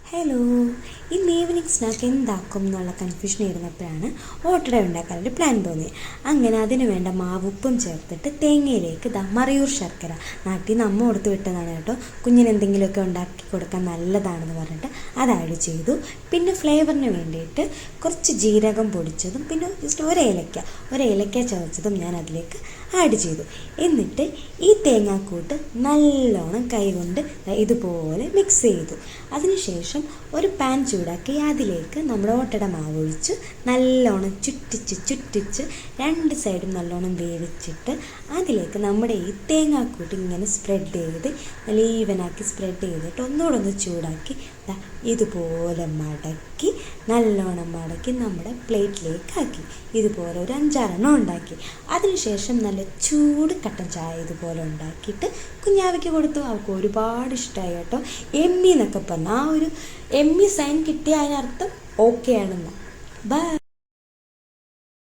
Hello, ഇന്ന് evening snack എന്താക്കും എന്നുള്ള കൺഫ്യൂഷൻ ഇരുന്നപ്പോഴാണ് ഓട്ടട ഉണ്ടാക്കാനൊരു പ്ലാൻ തോന്നി. അങ്ങനെ അതിന് വേണ്ട മാവ് ഉപ്പും ചേർത്തിട്ട് തേങ്ങയിലേക്ക് മറയൂർ ശർക്കര നാട്ടിൽ നിന്ന് അമ്മ കൊടുത്ത് വിട്ടതാണ് കേട്ടോ. കുഞ്ഞിന് എന്തെങ്കിലുമൊക്കെ ഉണ്ടാക്കി കൊടുക്കാൻ നല്ലതാണെന്ന് പറഞ്ഞിട്ട് അത് ആഡ് ചെയ്തു. പിന്നെ ഫ്ലേവറിന് വേണ്ടിയിട്ട് കുറച്ച് ജീരകം പൊടിച്ചതും പിന്നെ ജസ്റ്റ് ഒരേലക്ക ചതച്ചതും ഞാൻ അതിലേക്ക് ആഡ് ചെയ്തു. എന്നിട്ട് ഈ തേങ്ങാക്കൂട്ട് നല്ലോണം കൈകൊണ്ട് ഇതുപോലെ മിക്സ് ചെയ്തു. അതിനുശേഷം ഒരു പാൻ ചൂടാക്കി അതിലേക്ക് നമ്മുടെ ഓട്ടട മാവ് ഒഴിച്ച് നല്ലോണം ചുറ്റിച്ച് രണ്ട് സൈഡും നല്ലോണം വേവിച്ചിട്ട് അതിലേക്ക് നമ്മുടെ ഈ തേങ്ങാക്കൂട്ട് ഇങ്ങനെ സ്പ്രെഡ് ചെയ്ത് നല്ല ഈവനാക്കി സ്പ്രെഡ് ചെയ്തിട്ട് ഒന്നുകൂടെ ചൂടാക്കി ഇതുപോലെ നല്ലോണം മടക്കി നമ്മുടെ പ്ലേറ്റിലേക്ക് ആക്കി ഇതുപോലെ ഒരു 5-6 ഉണ്ടാക്കി. അതിനുശേഷം നല്ല ചൂട് കട്ടൻ ചായ ഇതുപോലെ ഉണ്ടാക്കിയിട്ട് കുഞ്ഞാവയ്ക്ക് കൊടുത്തു. അവൾക്ക് ഒരുപാട് ഇഷ്ടമായി കേട്ടോ. എന്നൊക്കെ പറഞ്ഞാൽ ആ ഒരു സൈൻ കിട്ടിയ അതിനർത്ഥം ഓക്കെ ആണെന്ന്. ബൈ.